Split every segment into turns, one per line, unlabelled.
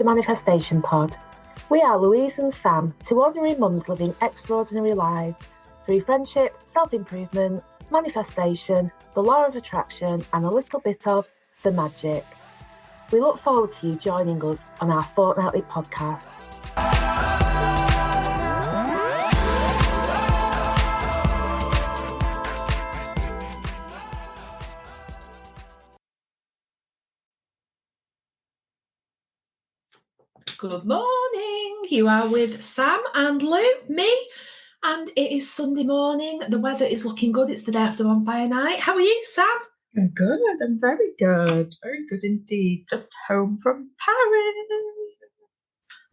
Manifestation Pod. We are Louise and Sam, two ordinary mums living extraordinary lives through friendship, self-improvement, manifestation, the law of attraction, and a little bit of the magic. We look forward to you joining us on our fortnightly podcast.
Good morning. You are with Sam and Lou, me, and it is Sunday morning. The weather is looking good. It's the day after Bonfire Night. How are you, Sam?
I'm good. I'm very good. Very good indeed. Just home from Paris.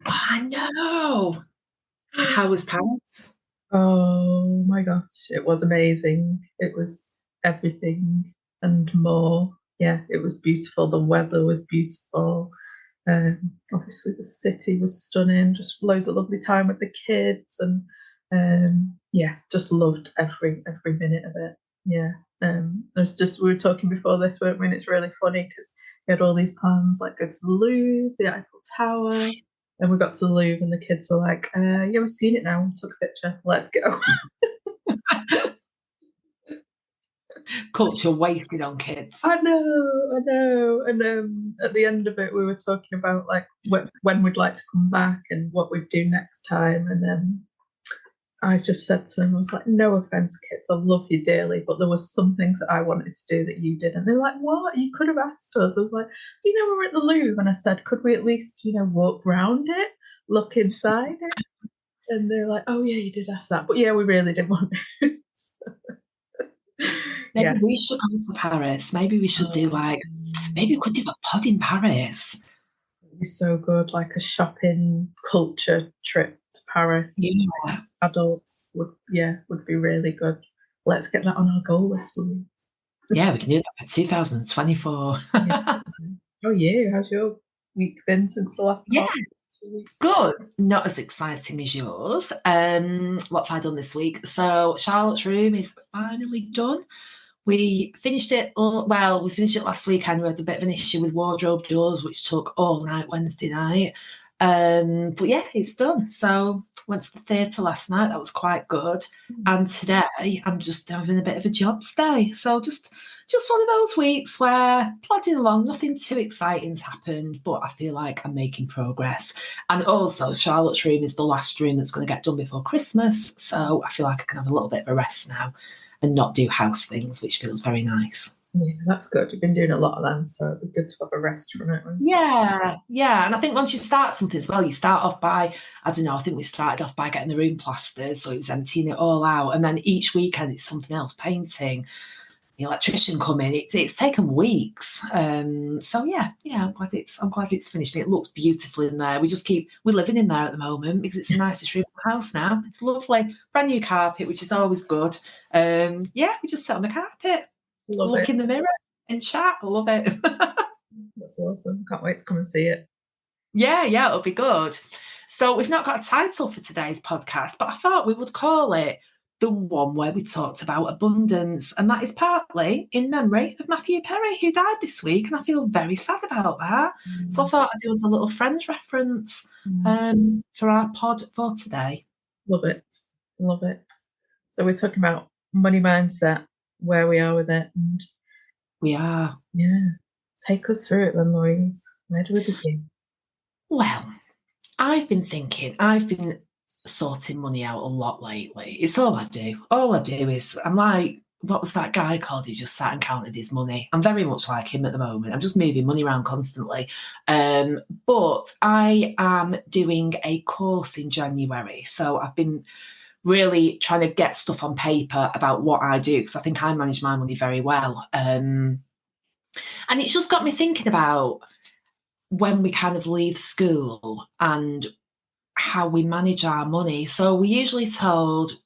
Oh, I know. How was Paris?
Oh my gosh, it was amazing. It was everything and more. Yeah, it was beautiful. The weather was beautiful. Obviously the city was stunning. Just loads of lovely time with the kids, and yeah, just loved every minute of it. Yeah. We were talking before this, weren't we? And it's really funny because we had all these plans, like go to the Louvre, the Eiffel Tower, and we got to the Louvre, and the kids were like, "Yeah, we've seen it now. We took a picture. Let's go."
Culture wasted on kids.
I know. And at the end of it, we were talking about like when we'd like to come back and what we'd do next time. And I just said to them, I was like, "No offense, kids, I love you dearly, but there was some things that I wanted to do that you did." And they're like, "What? You could have asked us." I was like, "You know, we were at the Louvre," and I said, "Could we at least, walk round it, look inside it?" And they're like, "Oh yeah, you did ask that, but yeah, we really didn't want it."
Maybe we should go to Paris. Maybe we should maybe we could do a pod in Paris.
It'd be so good, like a shopping culture trip to Paris.
Yeah.
Adults would be really good. Let's get that on our goal list, Louise.
Yeah, we can do that for 2024.
Yeah. Oh yeah, how's your week been since the last
Yeah.
podcast?
Good. Not as exciting as yours. What have I done this week? So Charlotte's Room is finally done. We finished it last weekend. We had a bit of an issue with wardrobe doors, which took all night Wednesday night. But yeah, it's done. So went to the theatre last night. That was quite good. And today I'm just having a bit of a jobs day. So just one of those weeks where plodding along, nothing too exciting's happened, but I feel like I'm making progress. And also Charlotte's Room is the last room that's going to get done before Christmas. So I feel like I can have a little bit of a rest now and not do house things, which feels very nice.
Yeah, that's good. You've been doing a lot of them, so it'd be good to have a rest from it.
Yeah. And I think once you start something as well, you start off by, I don't know, I think we started off by getting the room plastered, so it was emptying it all out. And then each weekend it's something else, painting, the electrician coming. It's taken weeks. So yeah, I'm glad it's finished. It looks beautiful in there. We're living in there at the moment because it's the nicest room in the house now. It's lovely. Brand new carpet, which is always good. We just sit on the carpet, look in the mirror and chat. I love it.
That's awesome. Can't wait to come and see it.
Yeah, it'll be good. So we've not got a title for today's podcast, but I thought we would call it the one where we talked about abundance, and that is partly in memory of Matthew Perry, who died this week, and I feel very sad about that. So I thought I'd do as a little Friends reference for our pod for today.
Love it. So we're talking about money mindset, where we are with it, and
we are.
Yeah. Take us through it then, Louise. Where do we begin?
Well, I've been sorting money out a lot lately. It's all I do. All I do is, I'm like, what was that guy called? He just sat and counted his money. I'm very much like him at the moment. I'm just moving money around constantly. But I am doing a course in January. So I've been really trying to get stuff on paper about what I do, because I think I manage my money very well. And it's just got me thinking about when we kind of leave school and how we manage our money. So we're usually told,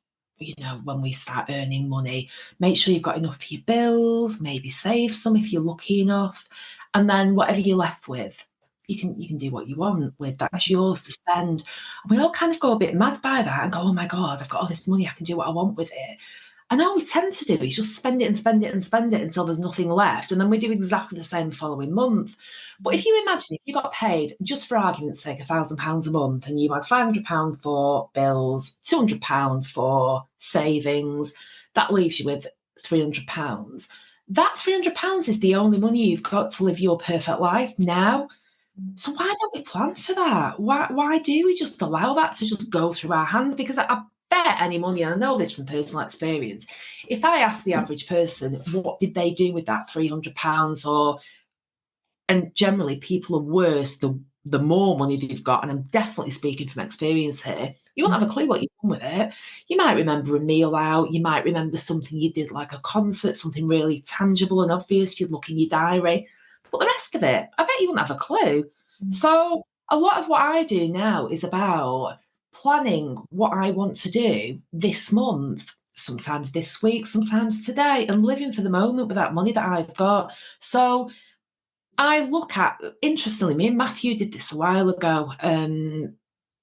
when we start earning money, make sure you've got enough for your bills, maybe save some if you're lucky enough, and then whatever you're left with, you can do what you want with. That's yours to spend. We all kind of go a bit mad by that and go, oh my God, I've got all this money, I can do what I want with it. And all we tend to do is just spend it and spend it and spend it until there's nothing left. And then we do exactly the same the following month. But if you imagine if you got paid, just for argument's sake, £1,000 a month, and you had £500 for bills, £200 for savings, that leaves you with £300. That £300 is the only money you've got to live your perfect life now. So why don't we plan for that? Why do we just allow that to just go through our hands? Because I bet any money, and I know this from personal experience, if I ask the average person what did they do with that £300, and generally people are worse the more money they've got, and I'm definitely speaking from experience here, you won't have a clue what you've done with it. You might remember a meal out, you might remember something you did, like a concert, something really tangible and obvious, you'd look in your diary. But the rest of it, I bet you wouldn't have a clue. So a lot of what I do now is about planning what I want to do this month, sometimes this week, sometimes today, and living for the moment with that money that I've got. So I look at, interestingly, me and Matthew did this a while ago.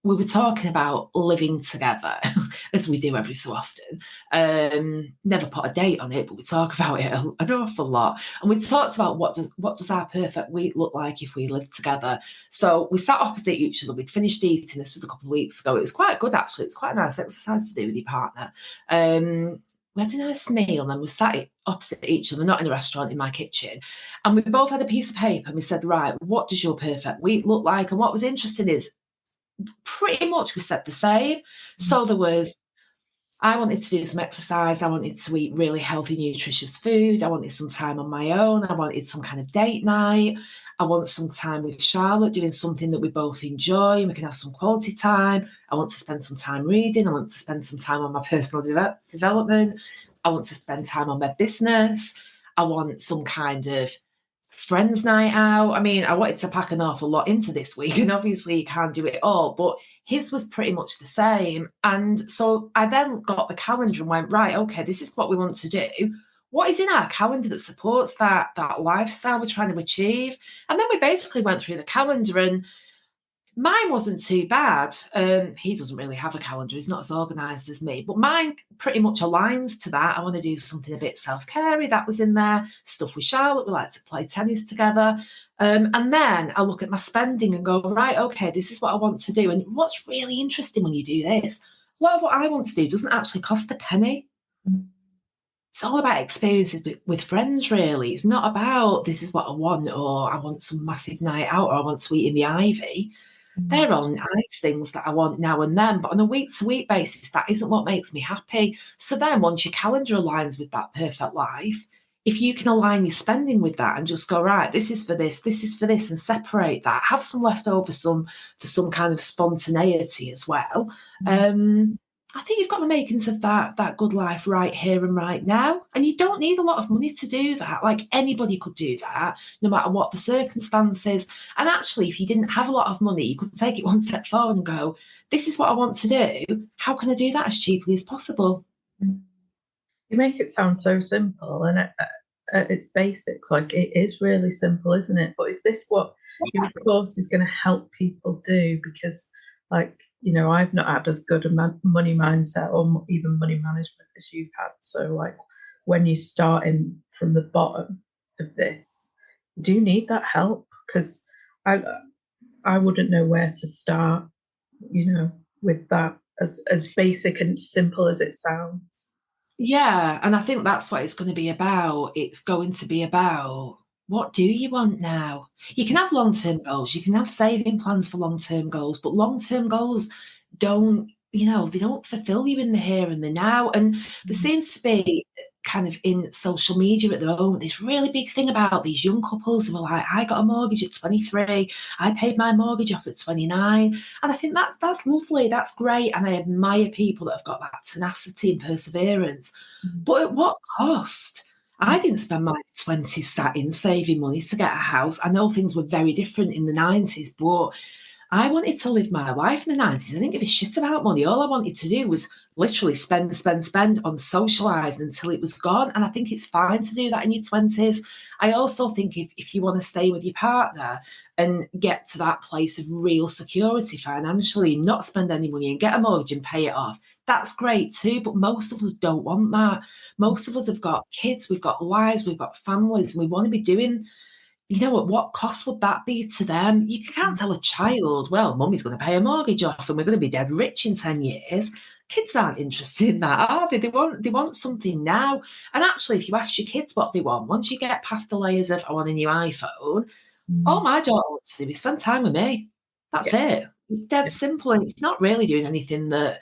We were talking about living together, as we do every so often. Never put a date on it, but we talk about it an awful lot. And we talked about what does our perfect week look like if we lived together. So we sat opposite each other. We'd finished eating. This was a couple of weeks ago. It was quite good, actually. It was quite a nice exercise to do with your partner. We had a nice meal, and then we sat opposite each other, not in a restaurant, in my kitchen. And we both had a piece of paper, and we said, right, what does your perfect week look like? And what was interesting is pretty much we said the same. So there was, I wanted to do some exercise. I wanted to eat really healthy, nutritious food. I wanted some time on my own. I wanted some kind of date night. I want some time with Charlotte doing something that we both enjoy and we can have some quality time. I want to spend some time reading. I want to spend some time on my personal development. I want to spend time on my business. I want some kind of friends night out. I mean, I wanted to pack an awful lot into this week, and obviously you can't do it all, but his was pretty much the same. And so I then got the calendar and went, right, okay, this is what we want to do. What is in our calendar that supports that lifestyle we're trying to achieve? And then we basically went through the calendar, and mine wasn't too bad. He doesn't really have a calendar. He's not as organised as me, but mine pretty much aligns to that. I want to do something a bit self-care-y. That was in there. Stuff with Charlotte. We like to play tennis together. And then I look at my spending and go, right, okay, this is what I want to do. And what's really interesting when you do this, a lot of what I want to do doesn't actually cost a penny. It's all about experiences with friends, really. It's not about this is what I want, or I want some massive night out, or I want to eat in the Ivy. They're all nice things that I want now and then, but on a week-to-week basis, that isn't what makes me happy. So then once your calendar aligns with that perfect life, if you can align your spending with that and just go, right, this is for this is for this, and separate that, have some leftover for some kind of spontaneity as well. I think you've got the makings of that good life right here and right now. And you don't need a lot of money to do that. Like, anybody could do that, no matter what the circumstances. And actually, if you didn't have a lot of money, you could take it one step forward and go, this is what I want to do. How can I do that as cheaply as possible?
You make it sound so simple, and at its basics, like, it is really simple, isn't it? But is this what your course is going to help people do? Because, like, you know, I've not had as good a money mindset or even money management as you've had. So, like, when you're starting from the bottom of this, you do need that help, because I wouldn't know where to start, you know, with that, as basic and simple as it sounds.
Yeah, and I think that's what it's going to be about. It's going to be about, what do you want now? You can have long-term goals, you can have saving plans for long-term goals, but long-term goals don't, they don't fulfill you in the here and the now. And there seems to be kind of in social media at the moment this really big thing about these young couples who are like, I got a mortgage at 23, I paid my mortgage off at 29. And I think that's lovely, that's great, and I admire people that have got that tenacity and perseverance. But at what cost? I didn't spend my 20s sat in saving money to get a house. I know things were very different in the 90s, but I wanted to live my life in the 90s. I didn't give a shit about money. All I wanted to do was literally spend on socialise until it was gone. And I think it's fine to do that in your 20s. I also think if you want to stay with your partner and get to that place of real security financially, not spend any money and get a mortgage and pay it off, that's great too, but most of us don't want that. Most of us have got kids, we've got lives, we've got families, and we want to be doing, you know what cost would that be to them? You can't tell a child, well, mummy's going to pay a mortgage off and we're going to be dead rich in 10 years. Kids aren't interested in that, are they? They want something now. And actually, if you ask your kids what they want, once you get past the layers of, I want a new iPhone, all my daughter wants to do is spend time with me. That's it. It's dead simple, and it's not really doing anything that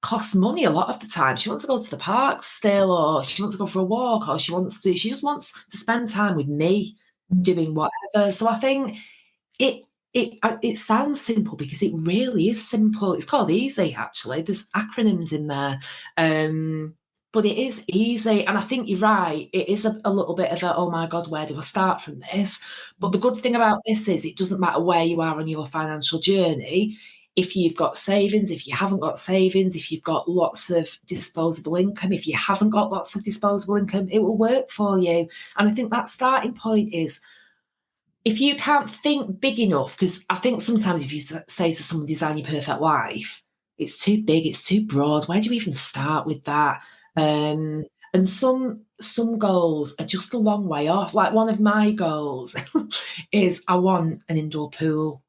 costs money a lot of the time. She wants to go to the park still, or she wants to go for a walk, or she just wants to spend time with me doing whatever. So I think it sounds simple because it really is simple. It's called easy, actually. There's acronyms in there. But it is easy. And I think you're right. It is a little bit of a, oh my God, where do I start from this? But the good thing about this is it doesn't matter where you are on your financial journey. If you've got savings, if you haven't got savings, if you've got lots of disposable income, if you haven't got lots of disposable income, it will work for you. And I think that starting point is, if you can't think big enough, because I think sometimes if you say to someone, design your perfect life, it's too big, it's too broad. Where do you even start with that? And some goals are just a long way off. Like one of my goals is I want an indoor pool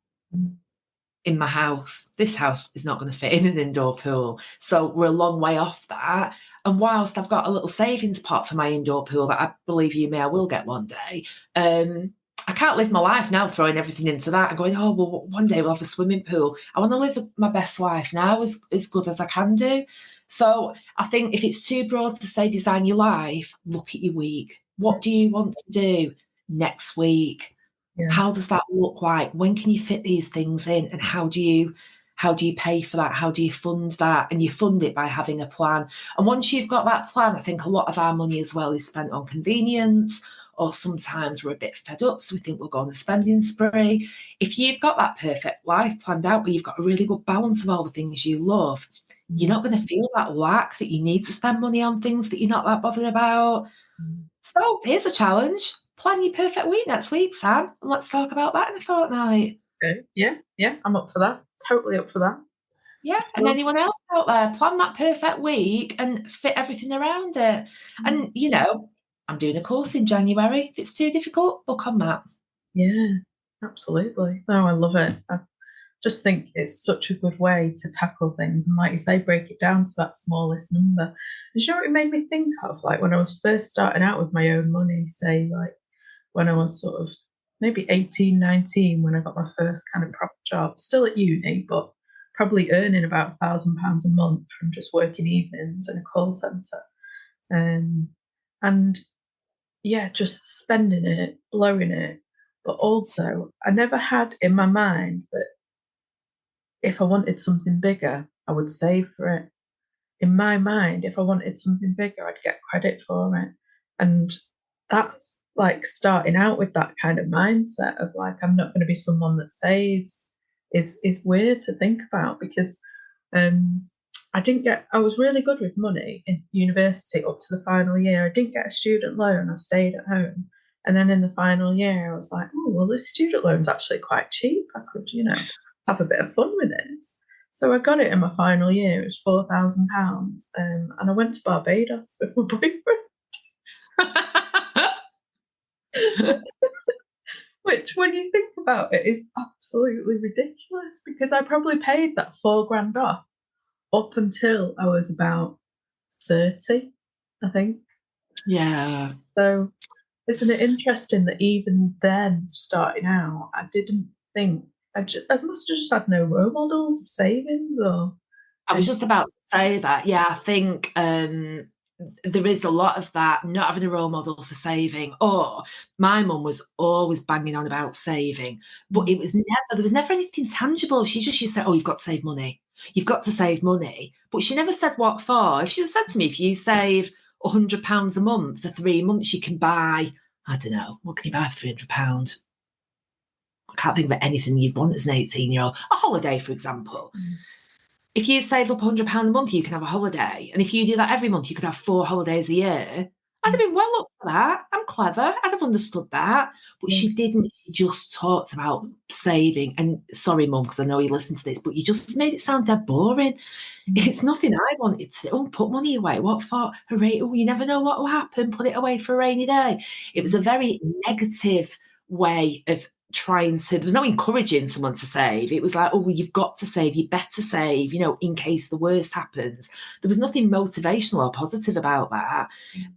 in my house. This house is not going to fit in an indoor pool. So we're a long way off that. And whilst I've got a little savings pot for my indoor pool that I believe you me, I will get one day, I can't live my life now throwing everything into that and going, oh, well, one day we'll have a swimming pool. I want to live my best life now as good as I can do. So I think if it's too broad to say design your life, look at your week. What do you want to do next week? Yeah. How does that look like? When can you fit these things in? And how do you pay for that? How do you fund that? And you fund it by having a plan. And once you've got that plan, I think a lot of our money as well is spent on convenience, or sometimes we're a bit fed up, so we think we'll go on a spending spree. If you've got that perfect life planned out where you've got a really good balance of all the things you love, you're not going to feel that lack that you need to spend money on things that you're not that bothered about. So here's a challenge. Plan your perfect week next week, Sam, and let's talk about that in a fortnight.
Yeah, I'm up for that. Totally up for that.
Yeah, and anyone else out there, plan that perfect week and fit everything around it. And, you know, I'm doing a course in January. If it's too difficult, book on that.
Yeah, absolutely. No, I love it. I just think it's such a good way to tackle things. And like you say, break it down to that smallest number. And you know what it made me think of? Like when I was first starting out with my own money, say like when I was sort of maybe 18, 19, when I got my first kind of proper job, still at uni, but probably earning about £1,000 a month from just working evenings in a call centre. And yeah, just spending it, blowing it. But also, I never had in my mind that if I wanted something bigger, I would save for it. In my mind, if I wanted something bigger, I'd get credit for it. And that's like starting out with that kind of mindset of like, I'm not going to be someone that saves is weird to think about, because I was really good with money in university up to the final year. I didn't get a student loan. I stayed at home. And then in the final year, I was like, oh, well, this student loan's actually quite cheap. I could, have a bit of fun with this. So I got it in my final year. It was £4,000. And I went to Barbados with my boyfriend. Which, when you think about it, is absolutely ridiculous, because I probably paid that £4,000 off up until I was about 30, I think.
Yeah.
So isn't it interesting that even then, starting out, I didn't think, I must have just had no role models of savings, or...
I was just about to say that. Yeah, I think there is a lot of that, not having a role model for saving. Or my mum was always banging on about saving, but there was never anything tangible. She just used to say, oh, you've got to save money. You've got to save money. But she never said what for. If she had said to me, if you save £100 a month for 3 months, you can buy, I don't know, what can you buy for £300? I can't think of anything you'd want as an 18-year-old. A holiday, for example. If you save up £100 a month, you can have a holiday. And if you do that every month, you could have 4 holidays a year. I'd have been well up for that. I'm clever. I'd have understood that. But
Yeah.
she didn't. She just talked about saving. And sorry, Mum, because I know you listen to this, but you just made it sound dead boring. It's nothing I wanted to. Oh, put money away. What for? Hooray. Oh, you never know what will happen. Put it away for a rainy day. It was a very negative way of trying to, there was no encouraging someone to save. It was like, oh, well, you've got to save, you better save, in case the worst happens. There was nothing motivational or positive about that.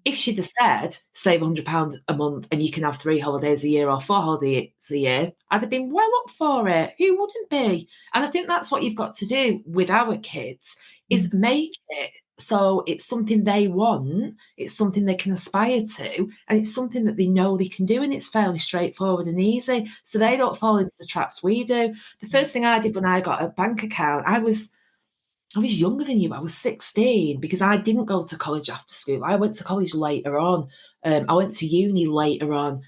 If she'd have said, save £100 a month and you can have 3 holidays a year or 4 holidays a year, I'd have been well up for it. Who wouldn't be? And I think that's what you've got to do with our kids, is make it so it's something they want, it's something they can aspire to, and it's something that they know they can do, and it's fairly straightforward and easy, so they don't fall into the traps we do. The first thing I did when I got a bank account, I was younger than you. I was 16 because I didn't go to college after school. I went to college later on. I went to uni later on.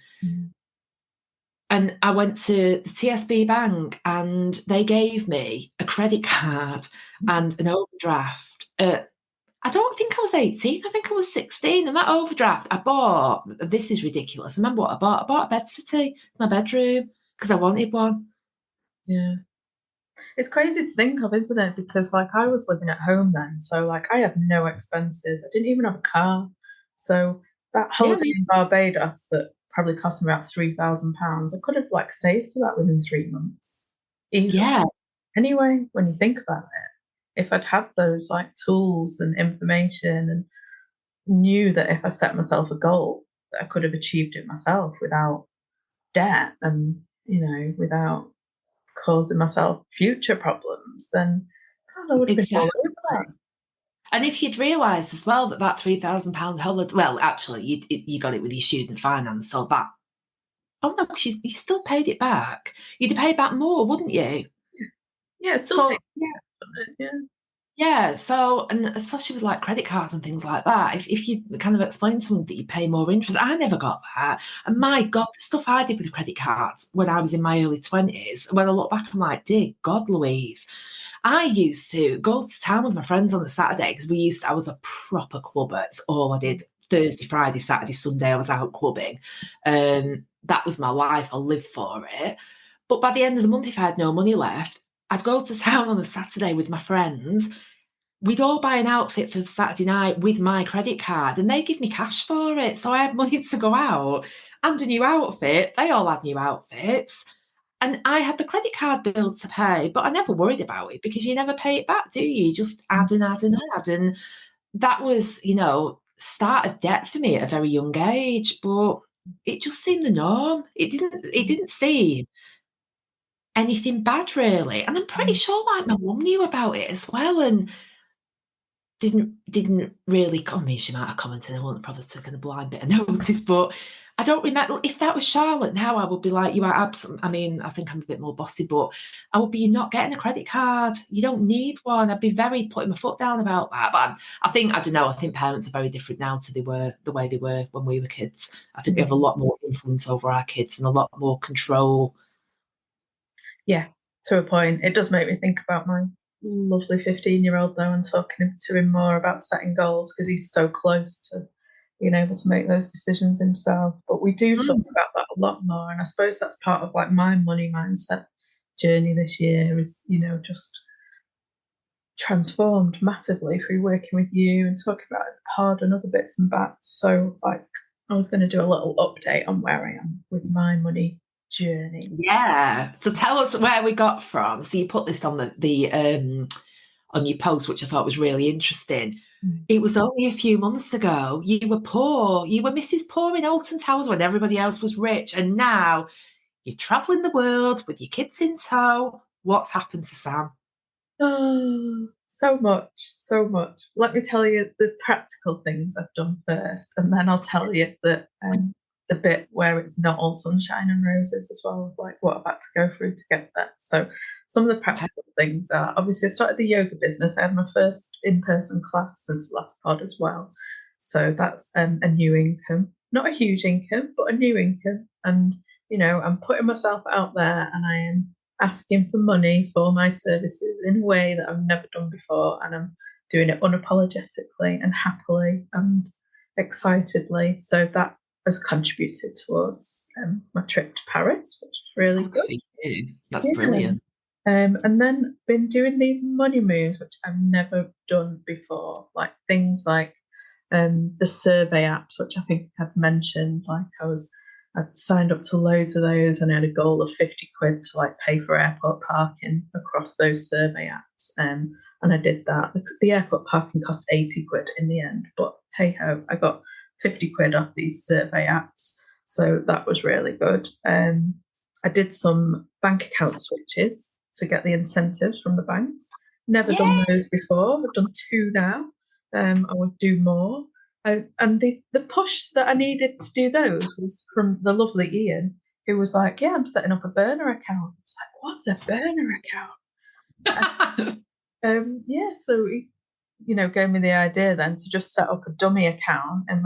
And I went to the TSB Bank and they gave me a credit card and an overdraft. I don't think I was 18. I think I was 16. And that overdraft I bought, this is ridiculous. Remember what I bought? I bought a bed city for my bedroom because I wanted one.
Yeah. It's crazy to think of, isn't it? Because like I was living at home then, so like I had no expenses. I didn't even have a car. So that holiday in Barbados that probably cost me about £3,000, I could have like saved for that within 3 months. Easily.
Yeah.
Anyway, when you think about it, if I'd had those like tools and information and knew that if I set myself a goal, that I could have achieved it myself without debt and, without causing myself future problems, then God, I would have been all over that.
And if you'd realised as well that £3,000 holiday, well, actually, you got it with your student finance, so that, oh no, you still paid it back. You'd have paid back more, wouldn't you?
Yeah,
So,
yeah.
Yeah, so, and especially with like credit cards and things like that, if you kind of explain to someone that you pay more interest, I never got that. And my God, the stuff I did with credit cards when I was in my early 20s, when I look back, I'm like, dear God, Louise. I used to go to town with my friends on a Saturday because I was a proper clubber. It's all I did. Thursday, Friday, Saturday, Sunday, I was out clubbing. That was my life. I lived for it. But by the end of the month, if I had no money left, I'd go to town on a Saturday with my friends. We'd all buy an outfit for the Saturday night with my credit card and they give me cash for it. So I had money to go out and a new outfit. They all had new outfits. And I had the credit card bill to pay, but I never worried about it because you never pay it back, do you? You just add and add and add. And that was, start of debt for me at a very young age, but it just seemed the norm. It didn't seem anything bad really. And I'm pretty sure like my mum knew about it as well and didn't really, I mean, she might have commented, I wouldn't probably taken a blind bit of notice, but I don't remember. If that was Charlotte now, I would be like, you are absolute. I mean, I think I'm a bit more bossy, but I would be, you're not getting a credit card. You don't need one. I'd be very putting my foot down about that. But I don't know, I think parents are very different now to the way they were when we were kids. I think we have a lot more influence over our kids and a lot more control.
Yeah, to a point. It does make me think about my lovely 15-year-old though, and talking to him more about setting goals because he's so close to being able to make those decisions himself. But we do talk about that a lot more, and I suppose that's part of like my money mindset journey this year is, just transformed massively through working with you and talking about the pod and other bits and bats. So like I was going to do a little update on where I am with my money journey.
Yeah. So tell us where we got from. So you put this on the on your post, which I thought was really interesting. It was only a few months ago. You were poor. You were Mrs. Poor in Alton Towers when everybody else was rich. And now you're traveling the world with your kids in tow. What's happened to Sam?
Oh, so much, so much. Let me tell you the practical things I've done first, and then I'll tell you the bit where it's not all sunshine and roses as well, like what I've had to go through to get there. So some of the practical things are, obviously I started the yoga business. I had my first in-person class since the last pod as well. So that's a new income, not a huge income, but a new income. And, I'm putting myself out there and I am asking for money for my services in a way that I've never done before. And I'm doing it unapologetically and happily and excitedly. So that has contributed towards my trip to Paris, which is really
Good
good.
for you. That's
Yeah.
brilliant.
And then been doing these money moves, which I've never done before, like things like the survey apps, which I think I've mentioned. Like I'd signed up to loads of those, and I had a goal of 50 quid to like pay for airport parking across those survey apps. And I did that. The airport parking cost 80 quid in the end, but hey ho, I got 50 quid off these survey apps, so that was really good. I did some bank account switches to get the incentives from the banks. Never done those before. I've done 2 now. I would do more. And the push that I needed to do those was from the lovely Ian, who was like, "Yeah, I'm setting up a burner account." It's like, "What's a burner account?" Yeah, so he, gave me the idea then to just set up a dummy account in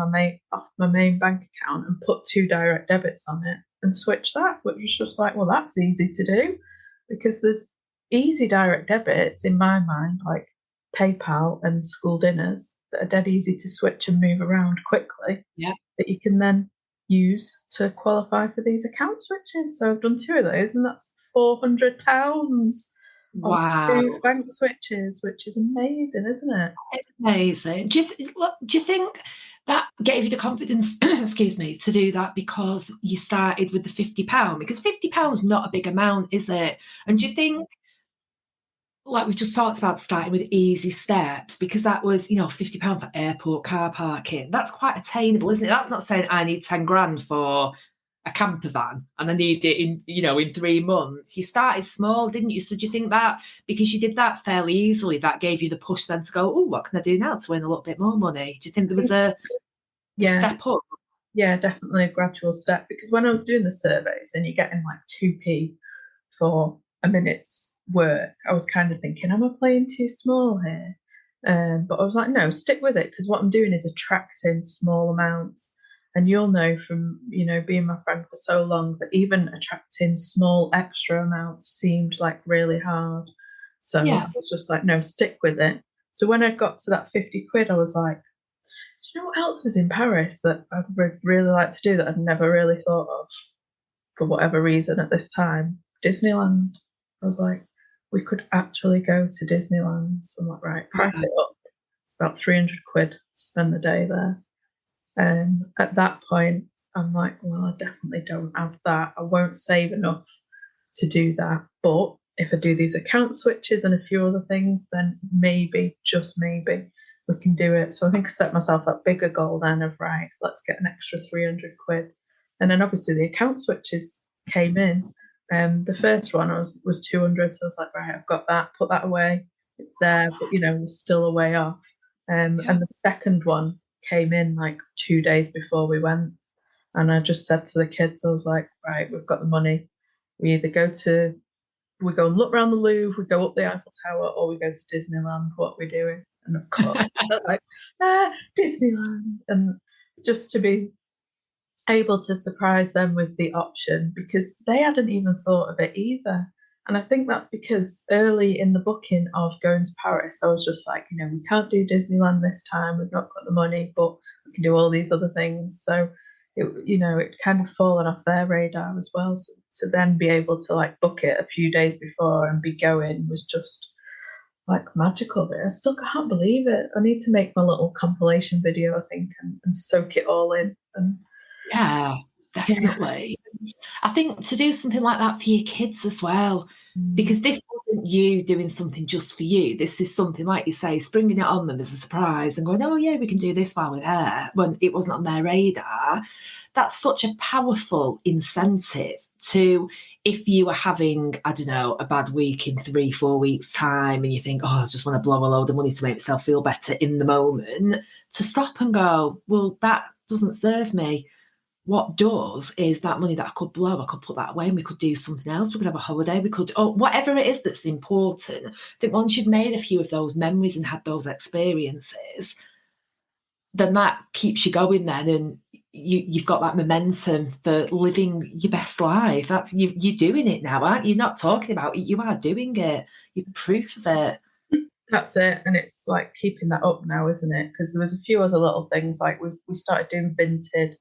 off my main bank account and put 2 direct debits on it and switch that, which was just like, well, that's easy to do, because there's easy direct debits in my mind, like PayPal and school dinners, that are dead easy to switch and move around quickly.
Yeah.
That you can then use to qualify for these account switches. So I've done 2 of those, and that's £400 on 2 bank switches, which is amazing, isn't it?
It's amazing. Do you think that gave you the confidence, excuse me, to do that because you started with the £50? Because £50 is not a big amount, is it? And do you think, like we've just talked about, starting with easy steps, because that was, £50 for airport car parking, that's quite attainable, isn't it? That's not saying I need 10 grand for a camper van and I need it in 3 months. You started small, didn't you? So do you think that because you did that fairly easily, that gave you the push then to go, oh, what can I do now to earn a little bit more money? Do you think there was a step up?
Yeah, definitely a gradual step, because when I was doing the surveys and you're getting like 2p for a minute's work, I was kind of thinking, am I playing too small here? But I was like, no, stick with it, because what I'm doing is attracting small amounts. And you'll know from, being my friend for so long, that even attracting small extra amounts seemed like really hard. So I was just like, no, stick with it. So when I got to that 50 quid, I was like, do you know what else is in Paris that I'd really like to do that I'd never really thought of for whatever reason at this time? Disneyland. I was like, we could actually go to Disneyland. So I'm like, right, price it up. It's about 300 quid to spend the day there. At that point, I'm like, well, I definitely don't have that. I won't save enough to do that. But if I do these account switches and a few other things, then maybe, just maybe, we can do it. So I think I set myself that bigger goal then of, right, let's get an extra 300 quid. And then obviously the account switches came in. The first one was 200. So I was like, right, I've got that, put that away. It's there, but, we're still a way off. And the second one came in like 2 days before we went. And I just said to the kids, I was like, right, we've got the money. We either go and look around the Louvre, we go up the Eiffel Tower, or we go to Disneyland. What are we doing? And of course, they're like, Disneyland. And just to be able to surprise them with the option, because they hadn't even thought of it either. And I think that's because early in the booking of going to Paris, I was just like, we can't do Disneyland this time. We've not got the money, but we can do all these other things. So, it kind of fallen off their radar as well. So to then be able to like book it a few days before and be going was just like magical. I still can't believe it. I need to make my little compilation video, I think, and soak it all in. And
yeah, definitely. Yeah. I think to do something like that for your kids as well, because this wasn't you doing something just for you. This is something, like you say, springing it on them as a surprise and going, oh yeah, we can do this while we're there, when it wasn't on their radar. That's such a powerful incentive to, if you were having, I don't know, a bad week in 3-4 weeks' time and you think, oh, I just want to blow a load of money to make myself feel better in the moment, to stop and go, well, that doesn't serve me. What does is that money that I could blow, I could put that away and we could do something else. We could have a holiday. We could, whatever it is that's important. I think once you've made a few of those memories and had those experiences, then that keeps you going then, and you've got that momentum for living your best life. That's you're doing it now, aren't you? You're not talking about it, you are doing it. You're proof of it.
That's it. And it's like keeping that up now, isn't it? Because there was a few other little things, like we started doing Vinted,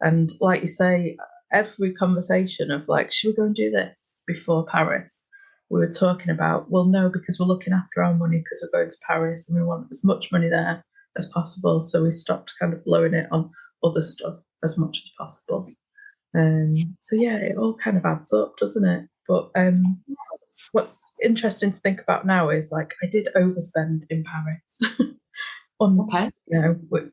And like you say, every conversation of like, should we go and do this before Paris? We were talking about, well, no, because we're looking after our money because we're going to Paris and we want as much money there as possible. So we stopped kind of blowing it on other stuff as much as possible. So yeah, it all kind of adds up, doesn't it? But what's interesting to think about now is like I did overspend in Paris.
Okay.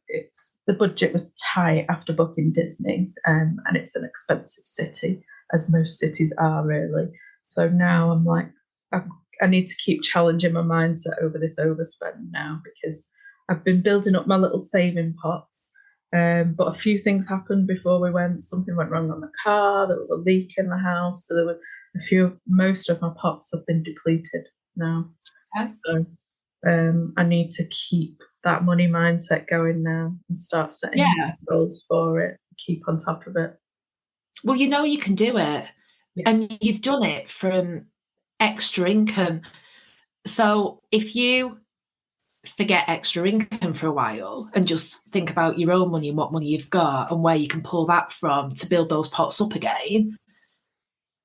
It's the budget was tight after booking Disney, and it's an expensive city, as most cities are really. So now I'm like, I need to keep challenging my mindset over this overspend now because I've been building up my little saving pots. But a few things happened before we went. Something went wrong on the car. There was a leak in the house. So there were most of my pots have been depleted now.
Okay.
So I need to keep that money mindset going now and start setting goals for it, keep on top of it.
Well, you can do it.
Yeah.
And you've done it from extra income. So if you forget extra income for a while and just think about your own money and what money you've got and where you can pull that from to build those pots up again,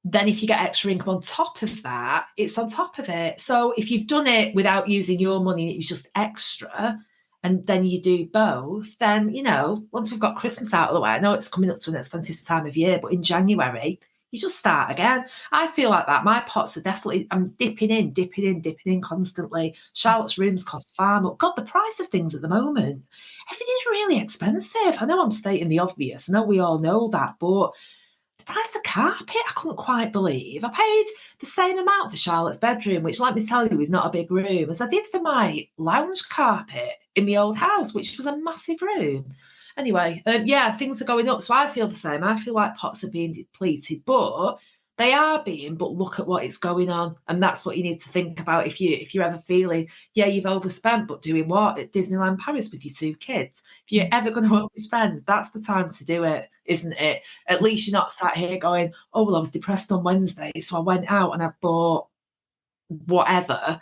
then if you get extra income on top of that, it's on top of it. So if you've done it without using your money and it was just extra, and then you do both, then, once we've got Christmas out of the way, I know it's coming up to an expensive time of year, but in January, you just start again. I feel like that. My pots are definitely, I'm dipping in constantly. Charlotte's rooms cost far more. God, the price of things at the moment, everything's really expensive. I know I'm stating the obvious. I know we all know that, but the price of carpet, I couldn't quite believe. I paid the same amount for Charlotte's bedroom, which, let me tell you, is not a big room, as I did for my lounge carpet in the old house, which was a massive room. Anyway, things are going up, so I feel the same. I feel like pots are being depleted, but they are being. But look at what it's going on, and that's what you need to think about if you're ever feeling, you've overspent, but doing what at Disneyland Paris with your 2 kids? If you're ever going to overspend, that's the time to do it, isn't it? At least you're not sat here going, oh well, I was depressed on Wednesday, so I went out and I bought whatever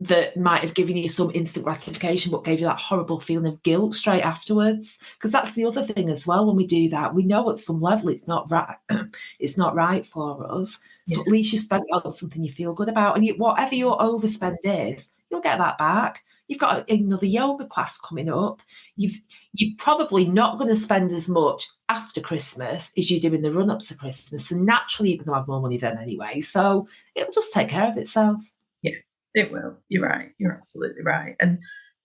that might have given you some instant gratification but gave you that horrible feeling of guilt straight afterwards. Because that's the other thing as well. When we do that, we know at some level it's not right. It's not right for us. So at least you spent on something you feel good about, and whatever your overspend is, you'll get that back. You've got another yoga class coming up. You're probably not going to spend as much after Christmas as you do in the run up to Christmas, so naturally you're going to have more money then anyway. So it'll just take care of itself.
It will. You're right. You're absolutely right. And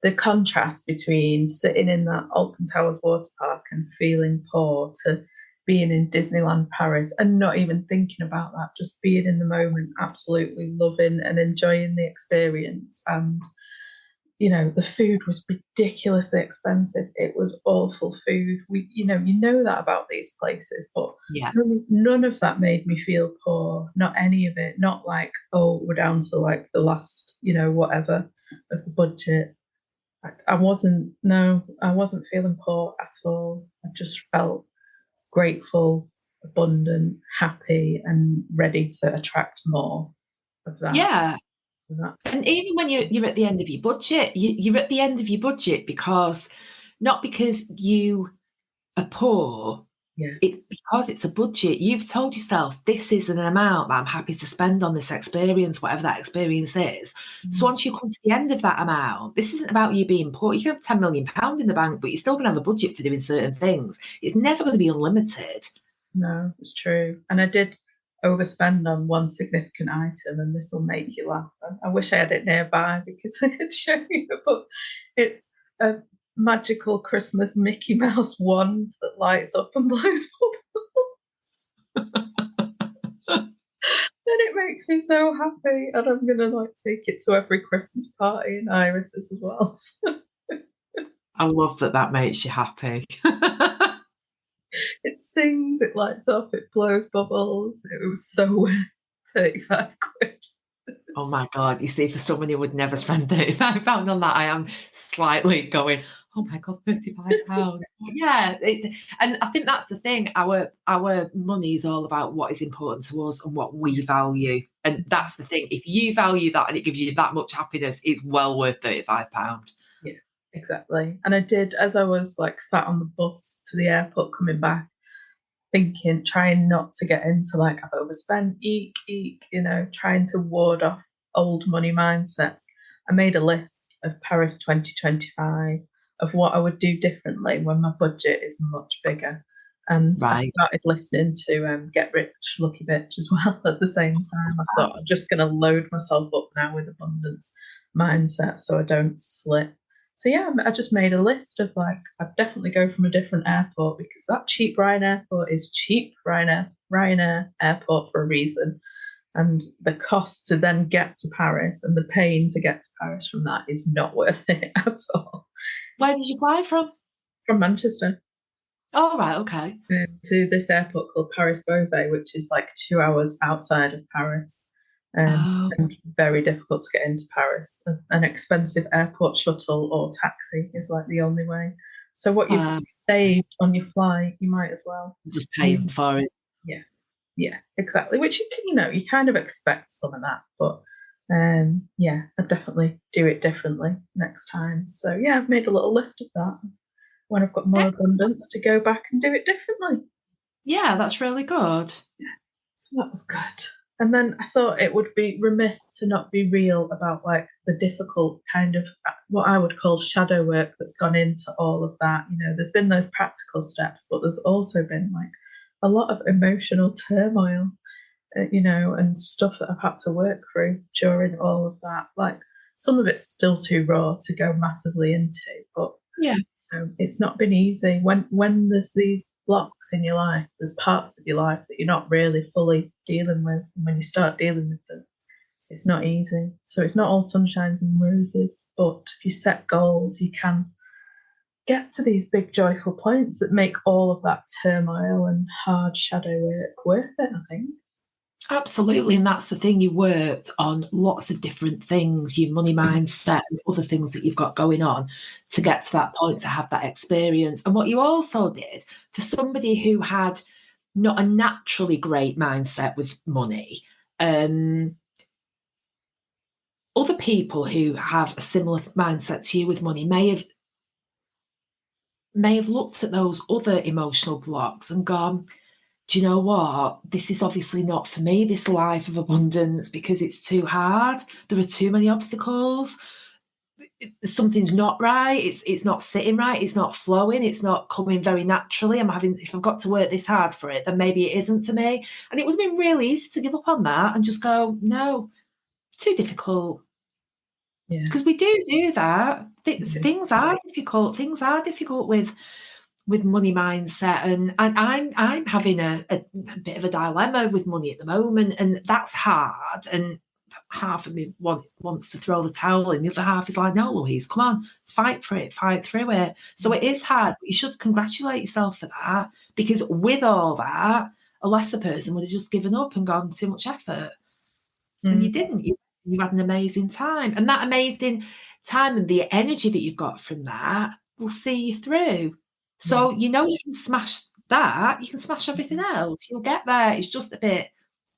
the contrast between sitting in that Alton Towers water park and feeling poor to being in Disneyland Paris and not even thinking about that, just being in the moment, absolutely loving and enjoying the experience. And, the food was ridiculously expensive. It was awful food. You know that about these places, but none of that made me feel poor. Not any of it. Not like, oh, we're down to like the last, whatever of the budget. I wasn't feeling poor at all. I just felt grateful, abundant, happy, and ready to attract more of that.
Yeah. And even when you're at the end of your budget, you're at the end of your budget because you are poor. It's because it's a budget. You've told yourself this is an amount that I'm happy to spend on this experience, whatever that experience is. So once you come to the end of that amount, this isn't about you being poor. You can have £10 million in the bank, but you're still going to have a budget for doing certain things. It's never going to be unlimited.
No, it's true. And I did overspend on one significant item, and this will make you laugh. I wish I had it nearby because I could show you, but it's a magical Christmas Mickey Mouse wand that lights up and blows bubbles. And it makes me so happy, and I'm gonna take it to every Christmas party in Iris's as well.
I love that makes you happy.
It sings, it lights up, it blows bubbles. It was so worth 35 quid.
Oh my God. You see, for someone who would never spend £35 on that, I am slightly going, oh my God, £35. Yeah. And I think that's the thing. Our money is all about what is important to us and what we value. And that's the thing. If you value that and it gives you that much happiness, it's well worth £35.
Yeah, exactly. And I did, as I was sat on the bus to the airport coming back, thinking, trying not to get into like, I've overspent, eek, you know, trying to ward off old money mindsets. I made a list of Paris 2025 of what I would do differently when my budget is much bigger. And I
Right.
started listening to Get Rich, Lucky Bitch as well at the same time. I thought I'm just going to load myself up now with abundance mindset so I don't slip. So yeah, I just made a list of like, I'd definitely go from a different airport because that cheap Ryanair airport is cheap Ryanair airport for a reason. And the cost to then get to Paris and the pain to get to Paris from that is not worth it at all.
Where did you fly from?
From Manchester
Oh, right, okay.
to this airport called Paris Beauvais, which is like 2 hours outside of Paris.
Oh,
And very difficult to get into Paris. An expensive airport shuttle or taxi is like the only way. So what you've saved on your flight, you might as well
just paying for it.
Yeah, exactly. Which you can, you know, you kind of expect some of that, but yeah, I'd definitely do it differently next time. So yeah, I've made a little list of that when I've got more abundance to go back and do it differently.
Yeah, that's really good.
So that was good. And then I thought it would be remiss to not be real about like the difficult kind of what I would call shadow work that's gone into all of that. You know, there's been those practical steps, but there's also been like a lot of emotional turmoil, you know, and stuff that I've had to work through during all of that. Like some of it's still too raw to go massively into, but
Yeah.
it's not been easy. When there's these blocks in your life, there's parts of your life that you're not really fully dealing with. And when you start dealing with them, it's not easy. So it's not all sunshines and roses, but if you set goals, you can get to these big joyful points that make all of that turmoil and hard shadow work worth it, I think.
Absolutely. And that's the thing. You worked on lots of different things, your money mindset and other things that you've got going on to get to that point, to have that experience. And what you also did for somebody who had not a naturally great mindset with money, other people who have a similar mindset to you with money may have looked at those other emotional blocks and gone, do you know what? This is obviously not for me, this life of abundance, because it's too hard. There are too many obstacles. Something's not right. It's not sitting right. It's not flowing. It's not coming very naturally. If I've got to work this hard for it, then maybe it isn't for me. And it would have been really easy to give up on that and just go, no, it's too difficult.
Yeah.
Because we do that. Things are difficult. Things are difficult with money mindset, and I'm having a bit of a dilemma with money at the moment, and that's hard. And half of me wants to throw the towel in, the other half is like, no, Louise, come on, fight for it, fight through it. So it is hard, but you should congratulate yourself for that, because with all that, a lesser person would have just given up and gone too much effort. And you didn't. You had an amazing time, and that amazing time and the energy that you've got from that will see you through. So you know you can smash that, you can smash everything else. You'll get there. It's just a bit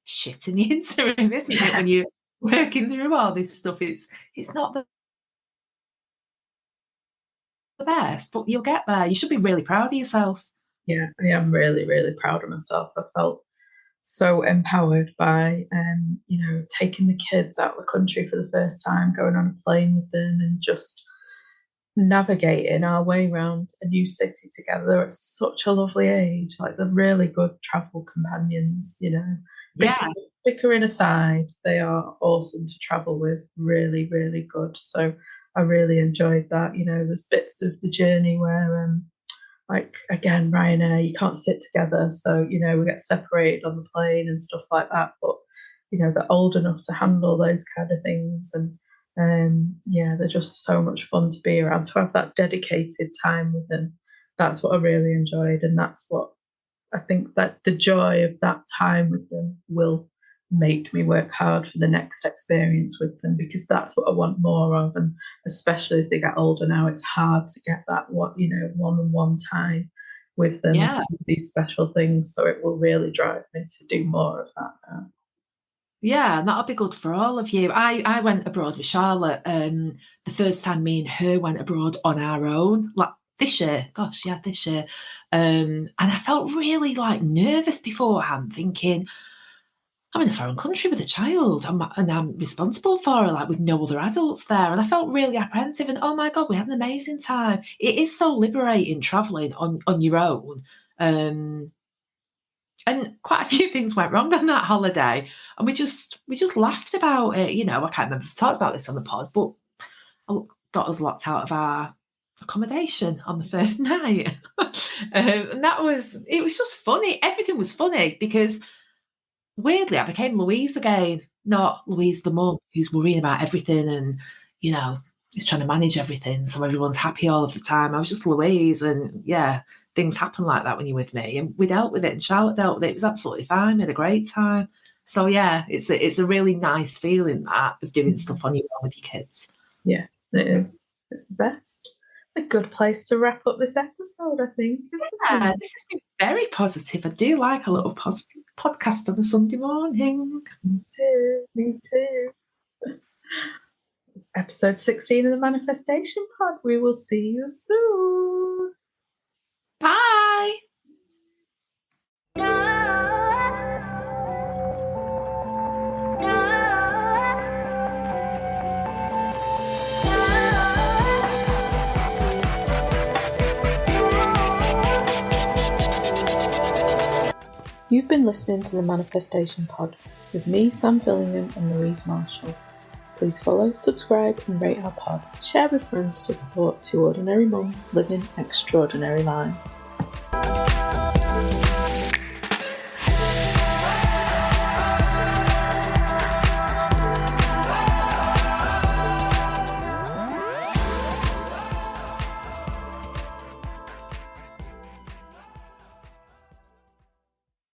shit in the interim, isn't it? When you're working through all this stuff, it's not the best, but you'll get there. You should be really proud of yourself.
Yeah, I am really, really proud of myself. I felt so empowered by, you know, taking the kids out of the country for the first time, going on a plane with them, and just navigating our way around a new city together at such a lovely age. Like they're really good travel companions, you know.
Yeah.
Bickering aside, they are awesome to travel with. Really, really good. So I really enjoyed that. You know, there's bits of the journey where like again, Ryanair, you can't sit together, so you know we get separated on the plane and stuff like that. But you know they're old enough to handle those kind of things, and yeah, they're just so much fun to be around. To have that dedicated time with them, that's what I really enjoyed, and that's what I think that the joy of that time with them will make me work hard for the next experience with them, because that's what I want more of. And especially as they get older now, it's hard to get that one-on-one time with them, these special things. So it will really drive me to do more of that now.
Yeah, and that'll be good for all of you. I went abroad with Charlotte. The first time me and her went abroad on our own, like this year. Gosh, yeah, this year. And I felt really like nervous beforehand, thinking, I'm in a foreign country with a child, and I'm responsible for her, like with no other adults there. And I felt really apprehensive. And oh my God, we had an amazing time. It is so liberating traveling on your own. And quite a few things went wrong on that holiday, and we just laughed about it. You know, I can't remember if I talked about this on the pod, but I got us locked out of our accommodation on the first night, and it was just funny. Everything was funny because weirdly I became Louise again, not Louise the mum who's worrying about everything and you know is trying to manage everything so everyone's happy all of the time. I was just Louise, and yeah, things happen like that when you're with me, and we dealt with it, and Charlotte dealt with it. It was absolutely fine. We had a great time. So yeah, it's a really nice feeling that of doing stuff on your own with your kids.
Yeah, it is. It's the best. A good place to wrap up this episode, I think.
Yeah, this has been very positive. I do like a little positive podcast on a Sunday morning.
Me too. Episode 16 of the Manifestation Pod. We will see you soon.
Bye.
You've been listening to the Manifestation Pod with me, Sam Fillingham, and Louise Marshall. Please follow, subscribe, and rate our pod. Share with friends to support two ordinary mums living extraordinary lives.